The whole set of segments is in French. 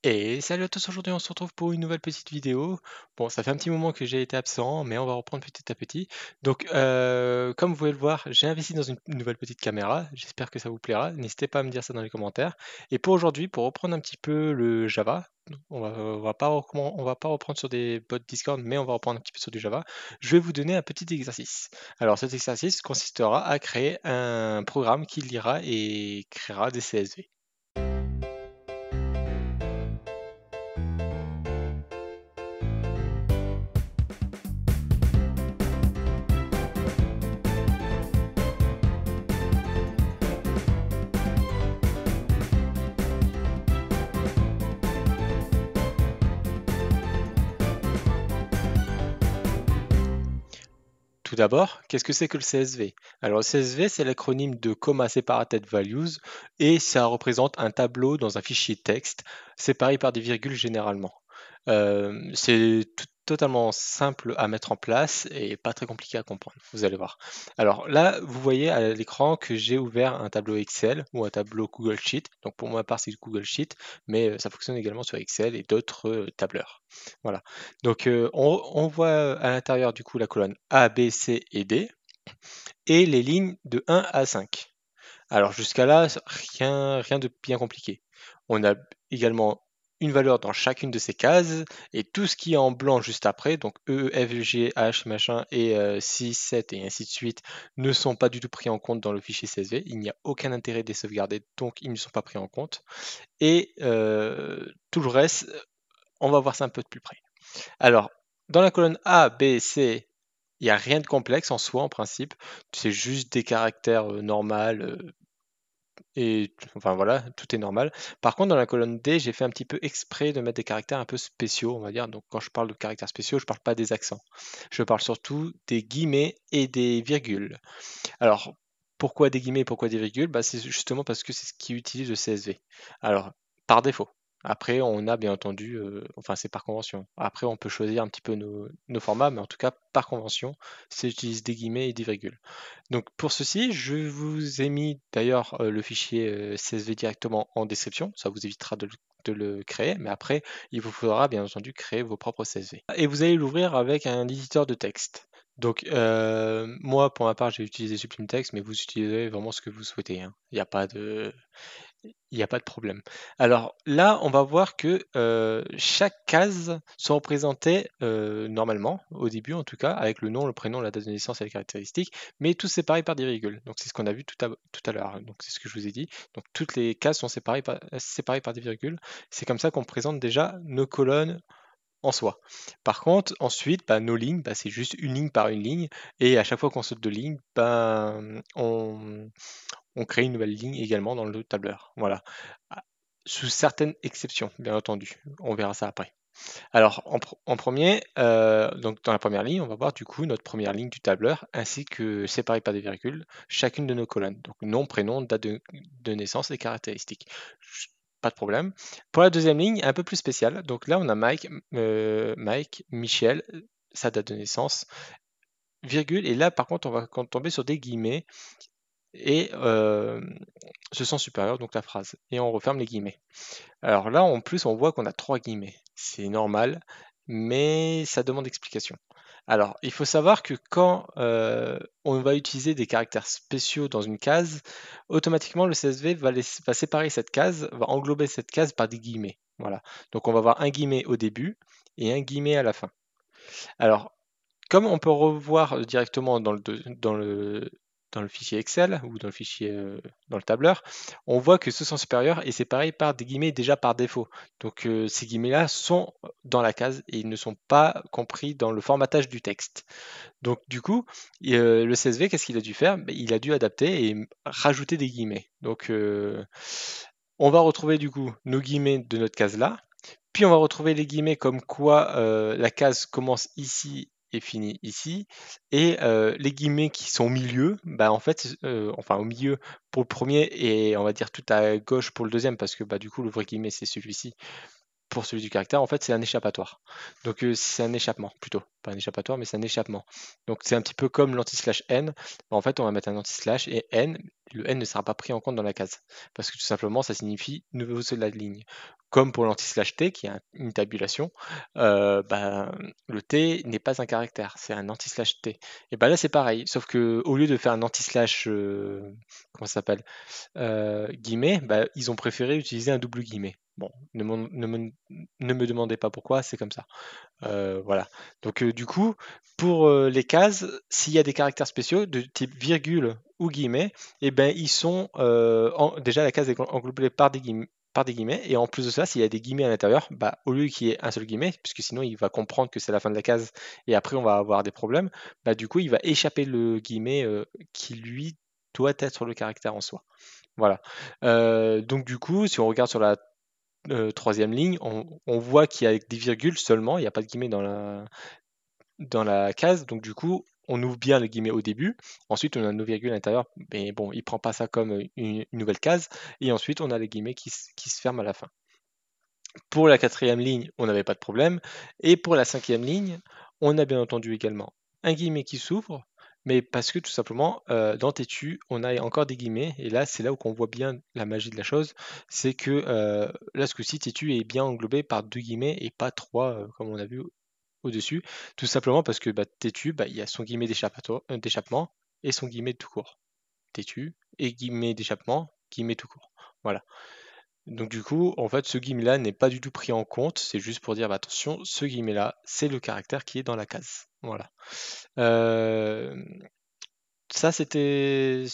Et salut à tous, aujourd'hui on se retrouve pour une nouvelle petite vidéo. Bon, ça fait un petit moment que j'ai été absent, mais on va reprendre petit à petit. Donc, comme vous pouvez le voir, j'ai investi dans une nouvelle petite caméra. J'espère que ça vous plaira. N'hésitez pas à me dire ça dans les commentaires. Et pour aujourd'hui, pour reprendre un petit peu le Java, on va pas reprendre sur des bots Discord, mais on va reprendre un petit peu sur du Java. Je vais vous donner un petit exercice. Alors, cet exercice consistera à créer un programme qui lira et créera des CSV. Tout d'abord, qu'est-ce que c'est que le CSV? Alors le CSV, c'est l'acronyme de Comma Separated Values et ça représente un tableau dans un fichier texte séparé par des virgules généralement. C'est totalement simple à mettre en place et pas très compliqué à comprendre, vous allez voir. Alors là, vous voyez à l'écran que j'ai ouvert un tableau Excel ou un tableau Google Sheet. Donc pour ma part, c'est Google Sheet, mais ça fonctionne également sur Excel et d'autres tableurs. Voilà. Donc on voit à l'intérieur du coup la colonne A, B, C et D et les lignes de 1 à 5. Alors jusqu'à là, rien de bien compliqué. On a également une valeur dans chacune de ces cases et tout ce qui est en blanc juste après, donc E, F, G, H, machin et 6, 7 et ainsi de suite, ne sont pas du tout pris en compte dans le fichier CSV. Il n'y a aucun intérêt de les sauvegarder, donc ils ne sont pas pris en compte. Et tout le reste, on va voir ça un peu de plus près. Alors, dans la colonne A, B, C, il n'y a rien de complexe en soi, en principe. C'est juste des caractères normaux et enfin voilà, tout est normal. Par contre, dans la colonne D, j'ai fait un petit peu exprès de mettre des caractères un peu spéciaux, on va dire. Donc, quand je parle de caractères spéciaux, je ne parle pas des accents. Je parle surtout des guillemets et des virgules. Alors, pourquoi des guillemets et pourquoi des virgules? Bah, c'est justement parce que c'est ce qui utilise le CSV. Alors, par défaut. Après, on a bien entendu, enfin c'est par convention. Après, on peut choisir un petit peu nos formats, mais en tout cas, par convention, c'est utilise des guillemets et des virgules. Donc pour ceci, je vous ai mis d'ailleurs le fichier CSV directement en description, ça vous évitera de le créer, mais après, il vous faudra bien entendu créer vos propres CSV. Et vous allez l'ouvrir avec un éditeur de texte. Donc moi, pour ma part, j'ai utilisé Sublime Text, mais vous utilisez vraiment ce que vous souhaitez, hein. Il n'y a pas de problème. Alors là, on va voir que chaque case sont représentées normalement, au début en tout cas, avec le nom, le prénom, la date de naissance et les caractéristiques, mais tous séparés par des virgules. Donc c'est ce qu'on a vu tout à l'heure. Donc c'est ce que je vous ai dit. Donc toutes les cases sont séparées par des virgules. C'est comme ça qu'on présente déjà nos colonnes en soi. Par contre, ensuite, bah, nos lignes, bah, c'est juste une ligne par une ligne, et à chaque fois qu'on saute de ligne, ben, on crée une nouvelle ligne également dans le tableur. Voilà. Ah, sous certaines exceptions, bien entendu. On verra ça après. Alors, en premier, donc dans la première ligne, on va voir du coup notre première ligne du tableur, ainsi que séparée par des virgules, chacune de nos colonnes. Donc nom, prénom, date de naissance et caractéristiques. Pas de problème. Pour la deuxième ligne, un peu plus spéciale. Donc là, on a Mike, Michel, sa date de naissance, virgule. Et là, par contre, on va tomber sur des guillemets et ce sens supérieur, donc la phrase. Et on referme les guillemets. Alors là, en plus, on voit qu'on a trois guillemets. C'est normal, mais ça demande explication. Alors, il faut savoir que quand on va utiliser des caractères spéciaux dans une case, automatiquement le CSV va séparer cette case, va englober cette case par des guillemets. Voilà. Donc on va avoir un guillemet au début et un guillemet à la fin. Alors, comme on peut revoir directement dans le fichier Excel ou dans le fichier dans le tableur, on voit que ce sens supérieur est séparé par des guillemets déjà par défaut. Donc ces guillemets-là sont dans la case et ils ne sont pas compris dans le formatage du texte. Donc du coup, le CSV, qu'est-ce qu'il a dû faire? Ben, il a dû adapter et rajouter des guillemets. Donc on va retrouver du coup nos guillemets de notre case là. Puis on va retrouver les guillemets comme quoi la case commence ici et finit ici. Et les guillemets qui sont au milieu, bah en fait, enfin au milieu pour le premier et on va dire tout à gauche pour le deuxième, parce que bah, du coup le vrai guillemet c'est celui-ci. Pour celui du caractère, en fait c'est un échappatoire. Donc c'est un échappement plutôt. pas un échappatoire, mais c'est un échappement. Donc c'est un petit peu comme l'anti-slash n. En fait, on va mettre un anti-slash et n, le n ne sera pas pris en compte dans la case. Parce que tout simplement, ça signifie nouveau saut de la ligne. Comme pour l'anti-slash t, qui est une tabulation, le t n'est pas un caractère, c'est un anti-slash t. Et ben là, c'est pareil, sauf que au lieu de faire un anti-slash, comment ça s'appelle, guillemets, ils ont préféré utiliser un double guillemet. Bon, ne me demandez pas pourquoi, c'est comme ça. Voilà. Donc du coup, pour les cases, s'il y a des caractères spéciaux de type virgule ou guillemets, eh ben ils sont déjà la case est englobée par des guillemets, et en plus de ça, s'il y a des guillemets à l'intérieur, au lieu qu'il y ait un seul guillemet, puisque sinon il va comprendre que c'est la fin de la case et après on va avoir des problèmes, du coup il va échapper le guillemet qui lui doit être sur le caractère en soi. Voilà. Donc du coup, si on regarde sur la troisième ligne, on voit qu'il y a des virgules seulement, il n'y a pas de guillemets dans la case, donc du coup, on ouvre bien le guillemet au début, ensuite on a nos virgules à l'intérieur, mais bon, il ne prend pas ça comme une nouvelle case, et ensuite on a les guillemets qui se ferment à la fin. Pour la quatrième ligne, on n'avait pas de problème, et pour la cinquième ligne, on a bien entendu également un guillemet qui s'ouvre, mais parce que tout simplement, dans têtu, on a encore des guillemets, et là, c'est là où on voit bien la magie de la chose, c'est que là, ce coup-ci, têtu est bien englobé par deux guillemets et pas trois, comme on a vu au-dessus, tout simplement parce que têtu, il y a son guillemet d'échappement et son guillemet tout court. Têtu et guillemet d'échappement, guillemet tout court. Voilà. Donc du coup, en fait, ce guillemet-là n'est pas du tout pris en compte, c'est juste pour dire, attention, ce guillemet-là, c'est le caractère qui est dans la case. Voilà. Euh, Ça, c'était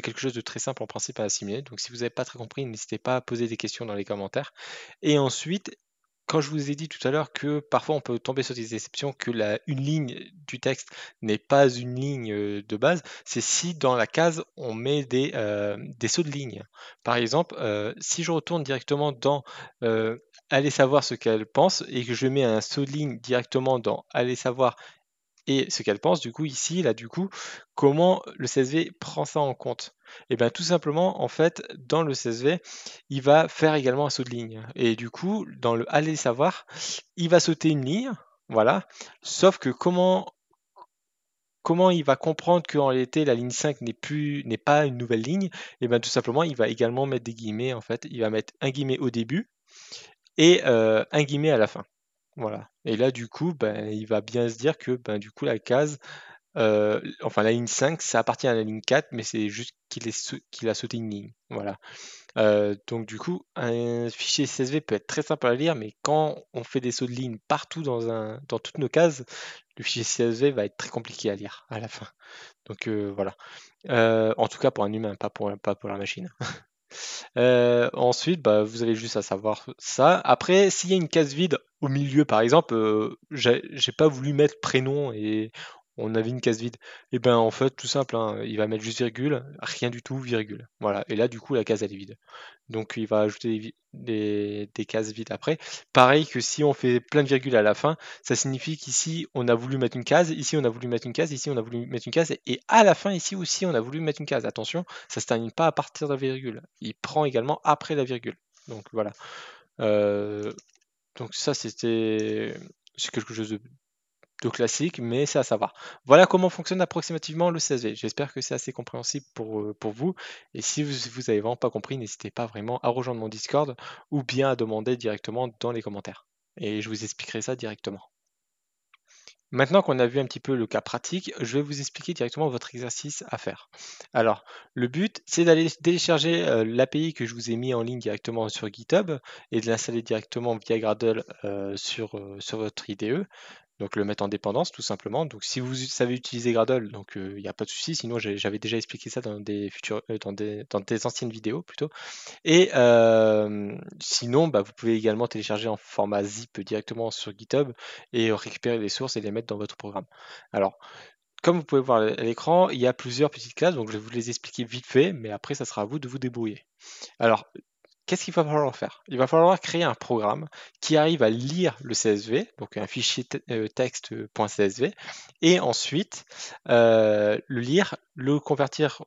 quelque chose de très simple en principe à assimiler. Donc si vous n'avez pas très compris, n'hésitez pas à poser des questions dans les commentaires. Et ensuite, quand je vous ai dit tout à l'heure que parfois on peut tomber sur des exceptions, que une ligne du texte n'est pas une ligne de base, c'est si dans la case on met des sauts de ligne. Par exemple, si je retourne directement dans aller savoir ce qu'elle pense et que je mets un saut de ligne directement dans aller savoir et ce qu'elle pense, du coup, ici, là, du coup, comment le CSV prend ça en compte? Et bien, tout simplement, en fait, dans le CSV, il va faire également un saut de ligne. Et du coup, dans le aller savoir, il va sauter une ligne, voilà. Sauf que comment il va comprendre qu'en réalité, la ligne 5 n'est pas une nouvelle ligne? Et bien, tout simplement, il va également mettre des guillemets, en fait. Il va mettre un guillemet au début et un guillemet à la fin. Voilà. Et là, du coup, il va bien se dire que du coup, la case, enfin la ligne 5, ça appartient à la ligne 4, mais c'est juste qu'il a sauté une ligne. Voilà. Donc du coup, un fichier CSV peut être très simple à lire, mais quand on fait des sauts de ligne partout dans toutes nos cases, le fichier CSV va être très compliqué à lire à la fin. Donc voilà. En tout cas pour un humain, pas pour la machine. Ensuite, vous avez juste à savoir ça. Après, s'il y a une case vide au milieu, par exemple, j'ai pas voulu mettre prénom et on avait une case vide. Et ben en fait, tout simple, hein, il va mettre juste virgule, rien du tout, virgule. Voilà. Et là, du coup, la case elle est vide. Donc il va ajouter des cases vides après. Pareil que si on fait plein de virgules à la fin, ça signifie qu'ici on a voulu mettre une case, ici on a voulu mettre une case, ici on a voulu mettre une case, et à la fin ici aussi on a voulu mettre une case. Attention, ça se termine pas à partir de la virgule. Il prend également après la virgule. Donc voilà. Euh, donc ça c'est quelque chose de classique, mais c'est à savoir. Voilà comment fonctionne approximativement le CSV. J'espère que c'est assez compréhensible pour vous. Et si vous n'avez vraiment pas compris, n'hésitez pas vraiment à rejoindre mon Discord ou bien à demander directement dans les commentaires. Et je vous expliquerai ça directement. Maintenant qu'on a vu un petit peu le cas pratique, je vais vous expliquer directement votre exercice à faire. Alors, le but, c'est d'aller télécharger l'API que je vous ai mis en ligne directement sur GitHub et de l'installer directement via Gradle sur votre IDE. Donc le mettre en dépendance tout simplement. Donc si vous savez utiliser Gradle, donc il n'y a pas de souci. Sinon j'avais déjà expliqué ça dans dans des anciennes vidéos plutôt. Et sinon, vous pouvez également télécharger en format zip directement sur GitHub et récupérer les sources et les mettre dans votre programme. Alors, comme vous pouvez voir à l'écran, il y a plusieurs petites classes, donc je vais vous les expliquer vite fait, mais après, ça sera à vous de vous débrouiller. Alors, qu'est-ce qu'il va falloir faire? Il va falloir créer un programme qui arrive à lire le CSV, donc un fichier texte.csv, et ensuite le lire, le convertir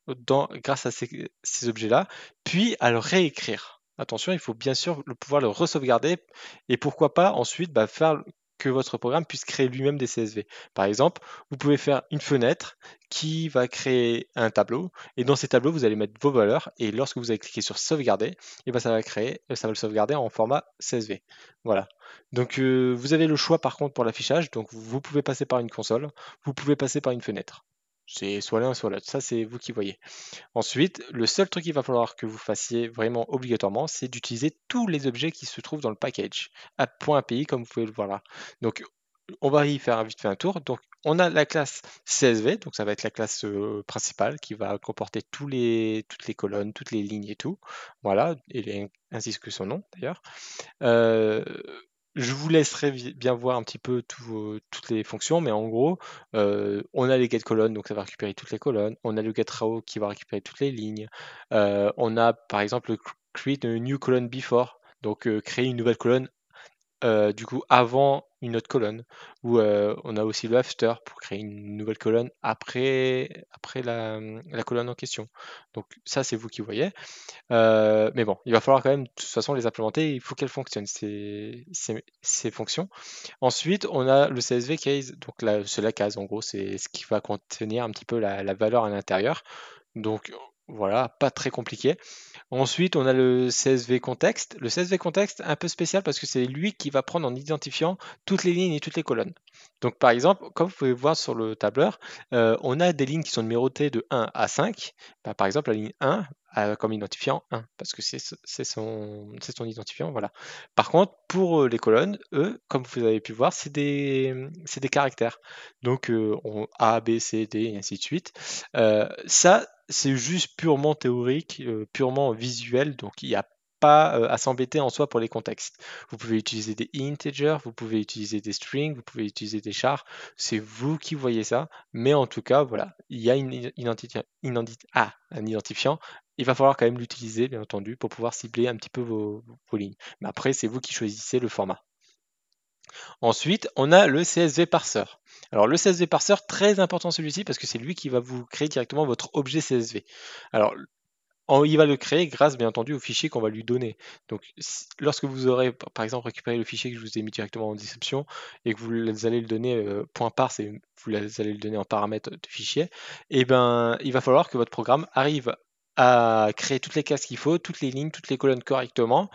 grâce à ces objets-là, puis à le réécrire. Attention, il faut bien sûr pouvoir le re-sauvegarder et pourquoi pas ensuite faire que votre programme puisse créer lui-même des CSV. Par exemple, vous pouvez faire une fenêtre qui va créer un tableau, et dans ces tableaux, vous allez mettre vos valeurs, et lorsque vous allez cliquer sur sauvegarder, et ben ça va le sauvegarder en format CSV. Voilà. Donc vous avez le choix par contre pour l'affichage, donc vous pouvez passer par une console, vous pouvez passer par une fenêtre. C'est soit l'un soit l'autre, ça c'est vous qui voyez. Ensuite, le seul truc qu'il va falloir que vous fassiez vraiment obligatoirement, c'est d'utiliser tous les objets qui se trouvent dans le package, .api comme vous pouvez le voir là. Donc on va y faire vite fait un tour. Donc on a la classe CSV, donc ça va être la classe principale qui va comporter toutes les colonnes, toutes les lignes et tout. Voilà, ainsi que son nom d'ailleurs. Euh, je vous laisserai bien voir un petit peu toutes les fonctions, mais en gros, on a les get colonnes, donc ça va récupérer toutes les colonnes. On a le get row qui va récupérer toutes les lignes. On a par exemple le create a new column before, donc créer une nouvelle colonne du coup avant une autre colonne. Ou on a aussi le after pour créer une nouvelle colonne après la colonne en question. Donc ça, c'est vous qui voyez. Mais bon, il va falloir quand même, de toute façon, les implémenter. Il faut qu'elles fonctionnent, ces fonctions. Ensuite, on a le CSV case. Donc là, c'est la case, en gros, c'est ce qui va contenir un petit peu la valeur à l'intérieur. Donc voilà, pas très compliqué. Ensuite, on a le CSV contexte. Le CSV contexte, un peu spécial parce que c'est lui qui va prendre en identifiant toutes les lignes et toutes les colonnes. Donc, par exemple, comme vous pouvez voir sur le tableur, on a des lignes qui sont numérotées de 1 à 5. Bah, par exemple, la ligne 1 a comme identifiant 1 parce que c'est son identifiant. Voilà. Par contre, pour les colonnes, eux, comme vous avez pu voir, c'est des caractères. Donc, A, B, C, D, et ainsi de suite. Ça, c'est juste purement théorique, purement visuel, donc il n'y a pas à s'embêter en soi pour les contextes. Vous pouvez utiliser des integers, vous pouvez utiliser des strings, vous pouvez utiliser des chars, c'est vous qui voyez ça, mais en tout cas, voilà, il y a un identifiant, il va falloir quand même l'utiliser, bien entendu, pour pouvoir cibler un petit peu vos lignes. Mais après, c'est vous qui choisissez le format. Ensuite, on a le CSV parser. Alors le CSV parser, très important celui-ci parce que c'est lui qui va vous créer directement votre objet CSV. Alors il va le créer grâce bien entendu au fichier qu'on va lui donner. Donc lorsque vous aurez par exemple récupéré le fichier que je vous ai mis directement en description et que vous allez le donner .parse et vous allez le donner en paramètre de fichier, et ben il va falloir que votre programme arrive à créer toutes les cases qu'il faut, toutes les lignes, toutes les colonnes correctement,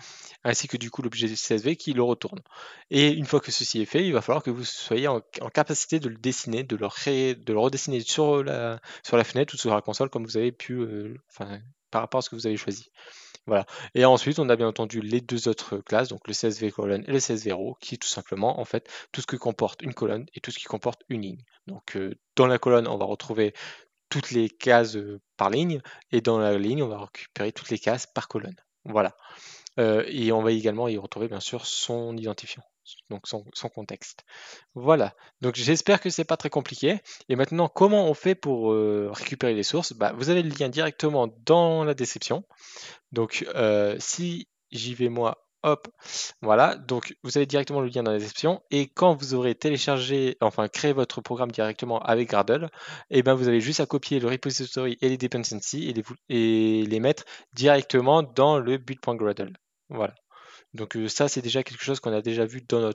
ainsi que du coup l'objet CSV qui le retourne. Et une fois que ceci est fait, il va falloir que vous soyez en capacité de le dessiner, de le redessiner sur la fenêtre ou sur la console comme vous avez pu, par rapport à ce que vous avez choisi. Voilà. Et ensuite, on a bien entendu les deux autres classes, donc le CSV colonne et le CSV row, qui est tout simplement en fait tout ce qui comporte une colonne et tout ce qui comporte une ligne. Donc dans la colonne, on va retrouver toutes les cases par ligne, et dans la ligne, on va récupérer toutes les cases par colonne. Voilà. Et on va également y retrouver bien sûr son identifiant, donc son contexte. Voilà, donc j'espère que c'est pas très compliqué. Et maintenant, comment on fait pour récupérer les sources? Bah, vous avez le lien directement dans la description. Donc si j'y vais moi, hop, voilà, donc vous avez directement le lien dans la description. Et quand vous aurez téléchargé, enfin créé votre programme directement avec Gradle, et ben vous avez juste à copier le repository et les dependencies et les mettre directement dans le build.gradle. Voilà. Donc ça, c'est déjà quelque chose qu'on a déjà vu dans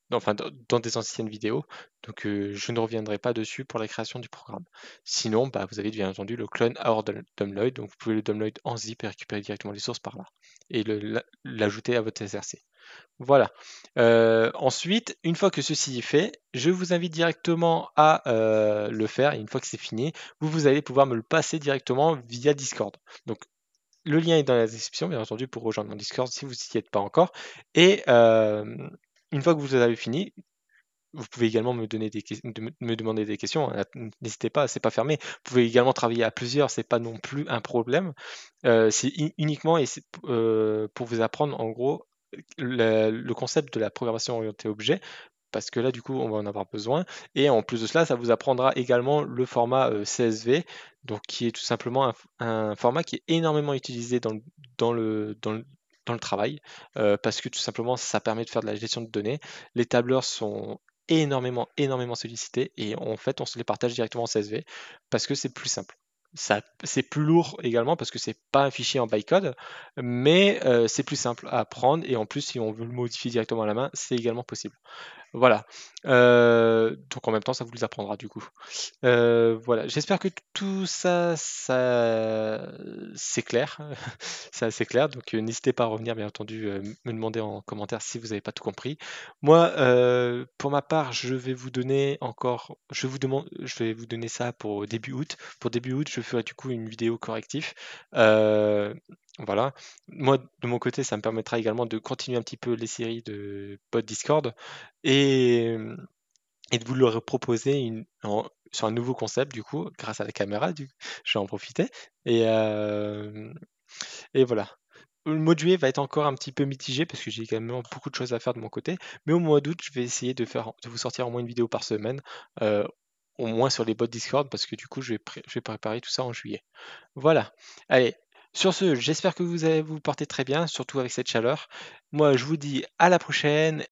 dans des anciennes vidéos. Donc je ne reviendrai pas dessus pour la création du programme. Sinon, bah, vous avez bien entendu le clone or download. Donc vous pouvez le download en zip et récupérer directement les sources par là. Et l'ajouter à votre SRC. Voilà. Ensuite, une fois que ceci est fait, je vous invite directement à le faire. Et une fois que c'est fini, vous allez pouvoir me le passer directement via Discord. Donc le lien est dans la description, bien entendu, pour rejoindre mon Discord si vous n'y êtes pas encore. Et une fois que vous avez fini, vous pouvez également me demander des questions. N'hésitez pas, c'est pas fermé. Vous pouvez également travailler à plusieurs, c'est pas non plus un problème. C'est uniquement pour vous apprendre en gros le concept de la programmation orientée objet, parce que là, du coup, on va en avoir besoin. Et en plus de cela, ça vous apprendra également le format CSV, donc qui est tout simplement un format qui est énormément utilisé dans le travail, parce que tout simplement, ça permet de faire de la gestion de données. Les tableurs sont énormément sollicités, et en fait, on se les partage directement en CSV, parce que c'est plus simple. C'est plus lourd également parce que c'est pas un fichier en bytecode, mais c'est plus simple à apprendre, et en plus si on veut le modifier directement à la main, c'est également possible. Voilà. Donc en même temps, ça vous les apprendra du coup. Voilà, j'espère que tout ça, c'est clair. C'est assez clair, donc n'hésitez pas à revenir, bien entendu, me demander en commentaire si vous n'avez pas tout compris. Moi, pour ma part, je vais vous donner ça pour début août. Pour début août, je ferai du coup une vidéo correctif. Euh, voilà. Moi, de mon côté, ça me permettra également de continuer un petit peu les séries de pods Discord et de vous leur proposer sur un nouveau concept, du coup, grâce à la caméra, je vais en profiter. Et, euh, et voilà. Le mois de juillet va être encore un petit peu mitigé parce que j'ai également beaucoup de choses à faire de mon côté. Mais au mois d'août, je vais essayer de vous sortir au moins une vidéo par semaine, euh, au moins sur les bots Discord, parce que du coup, je vais préparer tout ça en juillet. Voilà. Allez, sur ce, j'espère que vous allez vous porter très bien, surtout avec cette chaleur. Moi, je vous dis à la prochaine